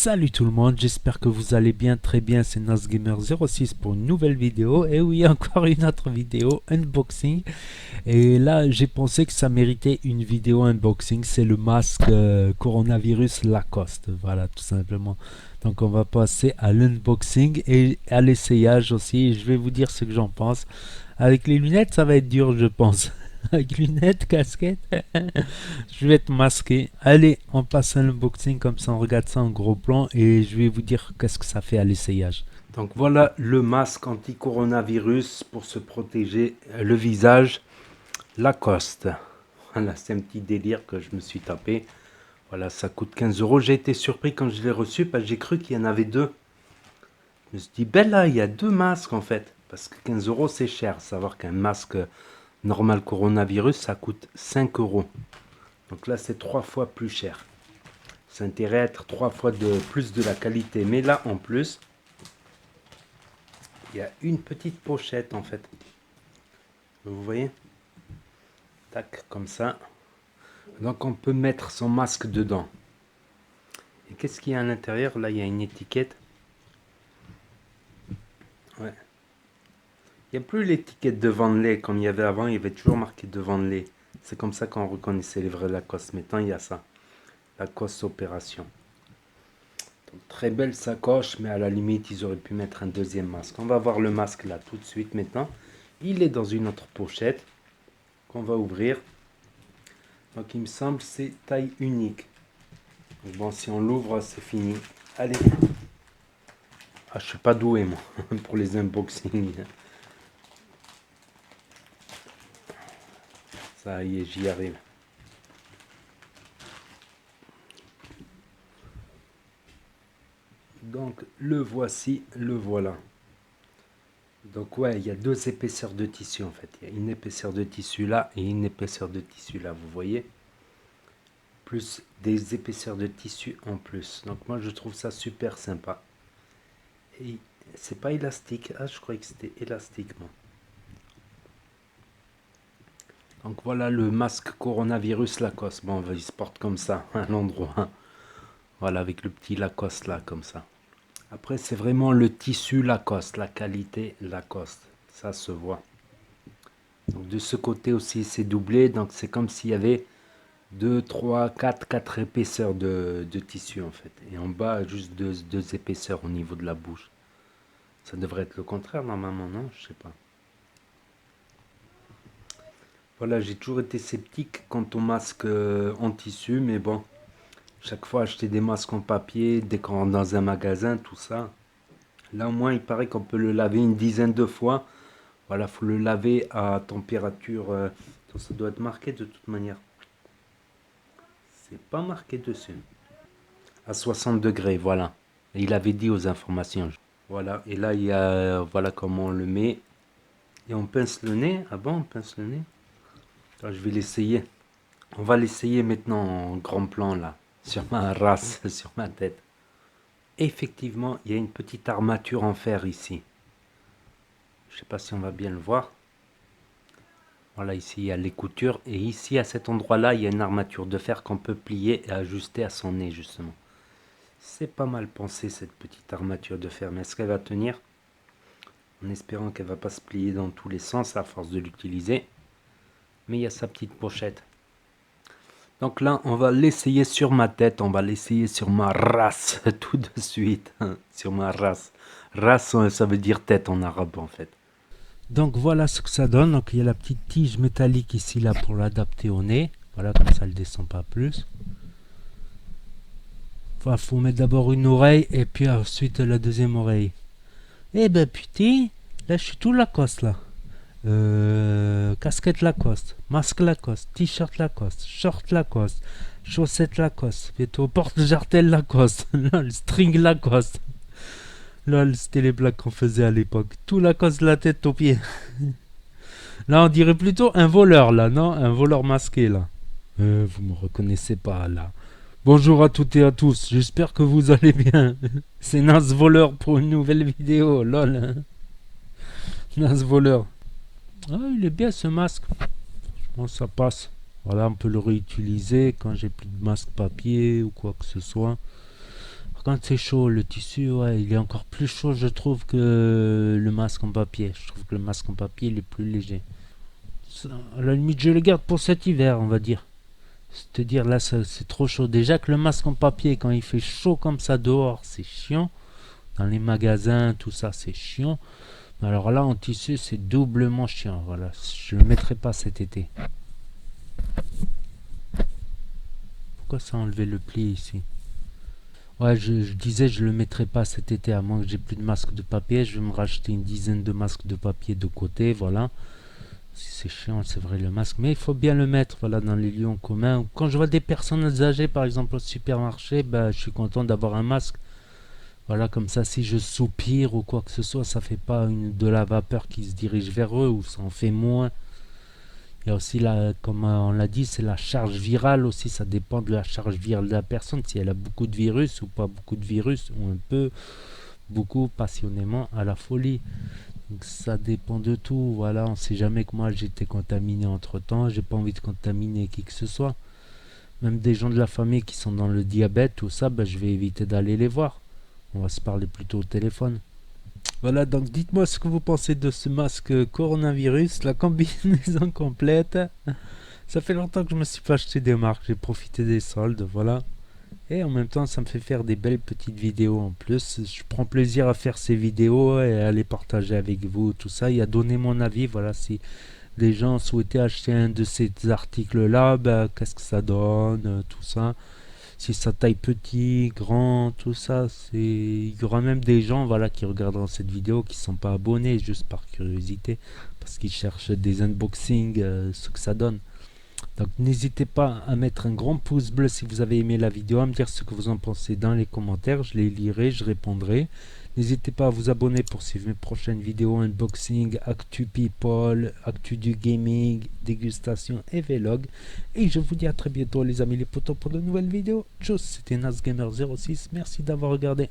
Salut tout le monde, j'espère que vous allez bien, très bien, c'est NasGamer06 pour une nouvelle vidéo. Et oui, encore une autre vidéo, unboxing. Et là, j'ai pensé que ça méritait une vidéo unboxing, c'est le masque coronavirus Lacoste, voilà, tout simplement. Donc on va passer à l'unboxing et à l'essayage aussi, je vais vous dire ce que j'en pense. Avec les lunettes, ça va être dur, je pense. Avec lunettes, casquette, je vais être masqué. Allez, on passe à l'unboxing, comme ça on regarde ça en gros plan et je vais vous dire qu'est-ce que ça fait à l'essayage. Donc voilà le masque anti-coronavirus pour se protéger le visage Lacoste. Voilà, c'est un petit délire que je me suis tapé. Voilà, ça coûte 15 euros. J'ai été surpris quand je l'ai reçu parce que j'ai cru qu'il y en avait deux. Je me suis dit, ben là, il y a deux masques en fait. Parce que 15 euros, c'est cher. Savoir qu'un masque normal coronavirus, ça coûte 5 euros. Donc là, c'est 3 fois plus cher. Ça a intérêt à être 3 fois de plus de la qualité. Mais là, en plus, il y a une petite pochette en fait. Vous voyez? Tac, comme ça. Donc on peut mettre son masque dedans. Et qu'est-ce qu'il y a à l'intérieur? Là, il y a une étiquette. Ouais. Il n'y a plus l'étiquette de Van Lay comme il y avait avant. Il y avait toujours marqué de Van Lay. C'est comme ça qu'on reconnaissait les vrais Lacoste. Maintenant, il y a ça. Lacoste Opération. Donc, très belle sacoche, mais à la limite, ils auraient pu mettre un deuxième masque. On va voir le masque là tout de suite maintenant. Il est dans une autre pochette qu'on va ouvrir. Donc, il me semble c'est taille unique. Donc, bon, si on l'ouvre, c'est fini. Allez. Ah, je suis pas doué, moi, pour les unboxings. Ça y est, j'y arrive. Donc, le voici, le voilà. Donc, ouais, il y a deux épaisseurs de tissu, en fait. Il y a une épaisseur de tissu là et une épaisseur de tissu là, vous voyez? Plus des épaisseurs de tissu en plus. Donc, moi, je trouve ça super sympa. Et c'est pas élastique. Ah, je croyais que c'était élastique, moi. Donc voilà le masque coronavirus Lacoste. Bon, il se porte comme ça à l'endroit. Voilà, avec le petit Lacoste là, comme ça. Après, c'est vraiment le tissu Lacoste, la qualité Lacoste. Ça se voit. Donc de ce côté aussi, c'est doublé. Donc c'est comme s'il y avait 2, 3, 4 épaisseurs de tissu en fait. Et en bas, juste deux épaisseurs au niveau de la bouche. Ça devrait être le contraire normalement, non? Je sais pas. Voilà, j'ai toujours été sceptique quant aux masques en tissu, mais bon, chaque fois acheter des masques en papier, dès qu'on rentre dans un magasin, tout ça. Là au moins, il paraît qu'on peut le laver une dizaine de fois. Voilà, faut le laver à température. Ça doit être marqué de toute manière. C'est pas marqué dessus. À 60 degrés, voilà. Et il avait dit aux informations. Voilà, et là, il y a. Voilà comment on le met. Et on pince le nez. Ah bon, on pince le nez? Attends, je vais l'essayer. On va l'essayer maintenant en grand plan là, sur ma race, sur ma tête. Effectivement, il y a une petite armature en fer ici. Je ne sais pas si on va bien le voir. Voilà, ici il y a les coutures. Et ici, à cet endroit-là, il y a une armature de fer qu'on peut plier et ajuster à son nez, justement. C'est pas mal pensé, cette petite armature de fer. Mais est-ce qu'elle va tenir? En espérant qu'elle ne va pas se plier dans tous les sens à force de l'utiliser. Mais il y a sa petite pochette. Donc là, on va l'essayer sur ma tête, on va l'essayer sur ma race tout de suite, hein, sur ma race. Race, ça veut dire tête en arabe en fait. Donc voilà ce que ça donne. Donc il y a la petite tige métallique ici là pour l'adapter au nez. Voilà, comme ça elle descend pas plus. Enfin, faut mettre d'abord une oreille et puis ensuite la deuxième oreille. Eh ben putain, là je suis tout Lacoste là. Casquette Lacoste, masque Lacoste, t-shirt Lacoste, short Lacoste, chaussettes Lacoste, bientôt porte-jartel Lacoste, lol, string Lacoste. Lol, c'était les blagues qu'on faisait à l'époque. Tout Lacoste de la tête aux pieds. Là, on dirait plutôt un voleur, là, non? Un voleur masqué, là. Vous me reconnaissez pas, là. Bonjour à toutes et à tous, j'espère que vous allez bien. C'est Nas Voleur pour une nouvelle vidéo, lol. Nas Voleur. Ah, il est bien ce masque. Bon, ça passe. Voilà, on peut le réutiliser quand j'ai plus de masque papier ou quoi que ce soit. contre c'est chaud, le tissu, ouais, il est encore plus chaud je trouve que le masque en papier. Je trouve que le masque en papier il est plus léger. À la limite je le garde pour cet hiver on va dire. C'est-à-dire là c'est trop chaud. Déjà que le masque en papier quand il fait chaud comme ça dehors c'est chiant. Dans les magasins tout ça c'est chiant. Alors là en tissu c'est doublement chiant. Voilà, je le mettrai pas cet été. Pourquoi ça a enlevé le pli ici? Ouais, je disais je le mettrai pas cet été à moins que j'ai plus de masques de papier. Je vais me racheter une dizaine de masques de papier de côté, voilà. C'est chiant, c'est vrai le masque, mais il faut bien le mettre, voilà, dans les lieux en commun. Quand je vois des personnes âgées, par exemple au supermarché, bah, je suis content d'avoir un masque. Voilà, comme ça, si je soupire ou quoi que ce soit, ça fait pas de la vapeur qui se dirige vers eux ou ça en fait moins. Il y a aussi, comme on l'a dit, c'est la charge virale aussi. Ça dépend de la charge virale de la personne. Si elle a beaucoup de virus ou pas beaucoup de virus, ou un peu, beaucoup, passionnément, à la folie. Donc ça dépend de tout. Voilà, on sait jamais que moi j'ai été contaminé entre temps. J'ai pas envie de contaminer qui que ce soit. Même des gens de la famille qui sont dans le diabète, tout ça, ben, je vais éviter d'aller les voir. On va se parler plutôt au téléphone. Voilà, donc dites-moi ce que vous pensez de ce masque coronavirus, la combinaison complète. Ça fait longtemps que je me suis pas acheté des marques, j'ai profité des soldes, voilà. Et en même temps, ça me fait faire des belles petites vidéos en plus. Je prends plaisir à faire ces vidéos et à les partager avec vous, tout ça, et à donner mon avis, voilà, si les gens souhaitaient acheter un de ces articles-là, bah, qu'est-ce que ça donne, tout ça. Si ça taille petit, grand, tout ça, il y aura même des gens voilà, qui regarderont cette vidéo qui ne sont pas abonnés juste par curiosité parce qu'ils cherchent des unboxings, ce que ça donne. Donc n'hésitez pas à mettre un grand pouce bleu si vous avez aimé la vidéo, à me dire ce que vous en pensez dans les commentaires, je les lirai, je répondrai. N'hésitez pas à vous abonner pour suivre mes prochaines vidéos unboxing, actu people, actu du gaming, dégustation et vlog. Et je vous dis à très bientôt les amis les potos pour de nouvelles vidéos. Tchuss, c'était NasGamer06, merci d'avoir regardé.